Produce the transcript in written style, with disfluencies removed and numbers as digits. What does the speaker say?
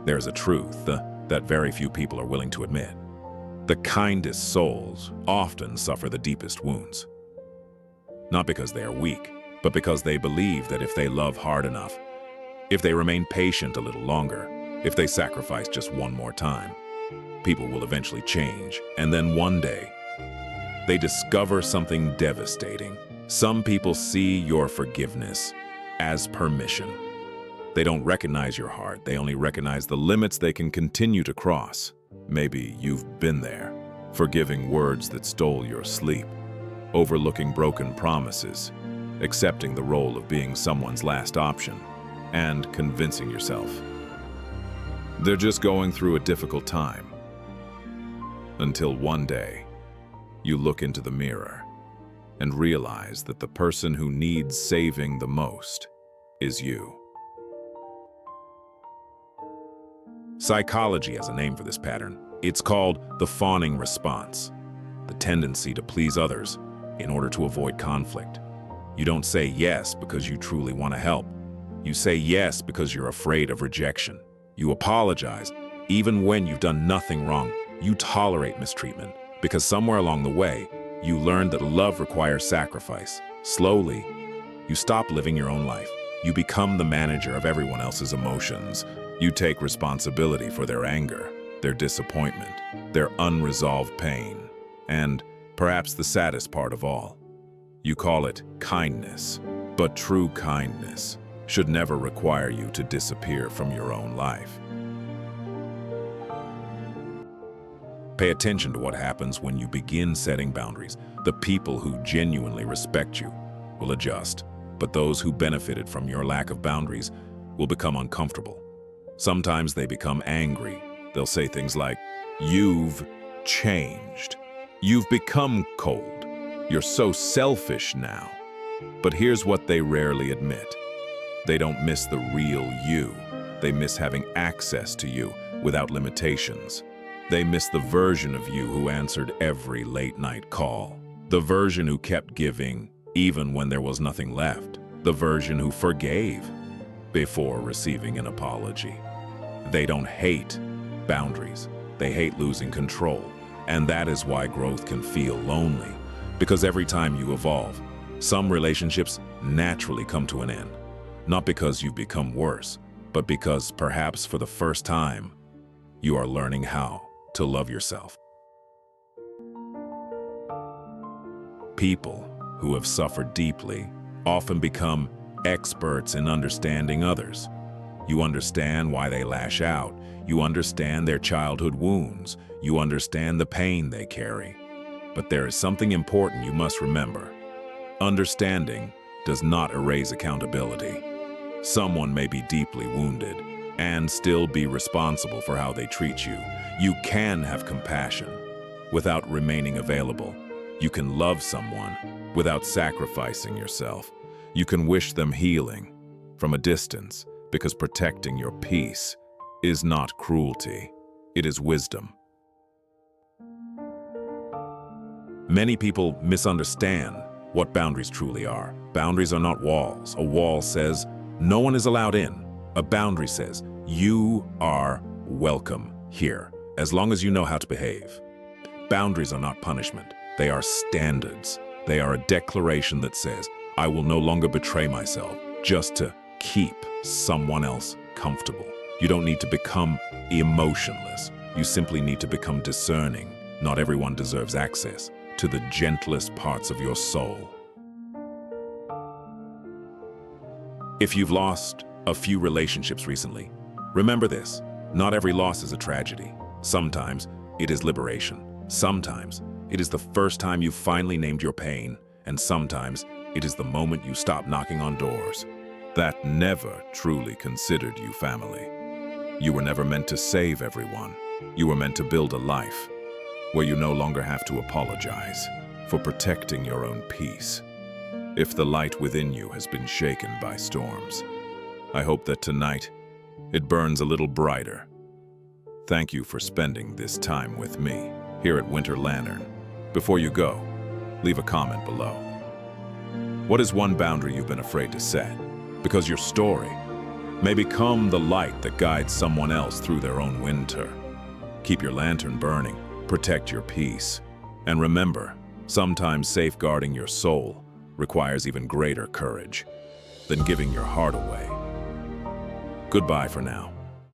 There's a truth that very few people are willing to admit. The kindest souls often suffer the deepest wounds. Not because they are weak, but because they believe that if they love hard enough, if they remain patient a little longer, if they sacrifice just one more time, people will eventually change. And then one day, they discover something devastating. Some people see your forgiveness as permission. They don't recognize your heart. They only recognize the limits they can continue to cross. Maybe you've been there, forgiving words that stole your sleep, overlooking broken promises, accepting the role of being someone's last option, and convincing yourself they're just going through a difficult time. Until one day, you look into the mirror and realize that the person who needs saving the most is you. Psychology has a name for this pattern. It's called the fawning response, the tendency to please others in order to avoid conflict. You don't say yes because you truly want to help. You say yes because you're afraid of rejection. You apologize even when you've done nothing wrong. You tolerate mistreatment because somewhere along the way, you learned that love requires sacrifice. Slowly, you stop living your own life. You become the manager of everyone else's emotions. You take responsibility for their anger, their disappointment, their unresolved pain, and perhaps the saddest part of all, you call it kindness. But true kindness should never require you to disappear from your own life. Pay attention to what happens when you begin setting boundaries. The people who genuinely respect you will adjust, but those who benefited from your lack of boundaries will become uncomfortable. Sometimes they become angry. They'll say things like, "You've changed. You've become cold. You're so selfish now." But here's what they rarely admit. They don't miss the real you. They miss having access to you without limitations. They miss the version of you who answered every late-night call. The version who kept giving even when there was nothing left. The version who forgave before receiving an apology. They don't hate boundaries. They hate losing control. And that is why growth can feel lonely. Because every time you evolve, some relationships naturally come to an end. Not because you've become worse, but because perhaps for the first time, you are learning how to love yourself. People who have suffered deeply often become experts in understanding others. You understand why they lash out. You understand their childhood wounds. You understand the pain they carry. But there is something important you must remember. Understanding does not erase accountability. Someone may be deeply wounded and still be responsible for how they treat you. You can have compassion without remaining available. You can love someone without sacrificing yourself. You can wish them healing from a distance because protecting your peace is not cruelty, it is wisdom. Many people misunderstand what boundaries truly are. Boundaries are not walls. A wall says, no one is allowed in. A boundary says, you are welcome here, as long as you know how to behave. Boundaries are not punishment. They are standards. They are a declaration that says, I will no longer betray myself just to keep someone else comfortable. You don't need to become emotionless. You simply need to become discerning. Not everyone deserves access to the gentlest parts of your soul. If you've lost a few relationships recently, remember this: not every loss is a tragedy. Sometimes it is liberation. Sometimes it is the first time you finally named your pain, and sometimes it is the moment you stop knocking on doors that never truly considered you family. You were never meant to save everyone. You were meant to build a life where you no longer have to apologize for protecting your own peace. If the light within you has been shaken by storms, I hope that tonight it burns a little brighter. Thank you for spending this time with me here at Winter Lantern. Before you go, leave a comment below. What is one boundary you've been afraid to set? Because your story may become the light that guides someone else through their own winter. Keep your lantern burning, protect your peace, and remember, sometimes safeguarding your soul requires even greater courage than giving your heart away. Goodbye for now.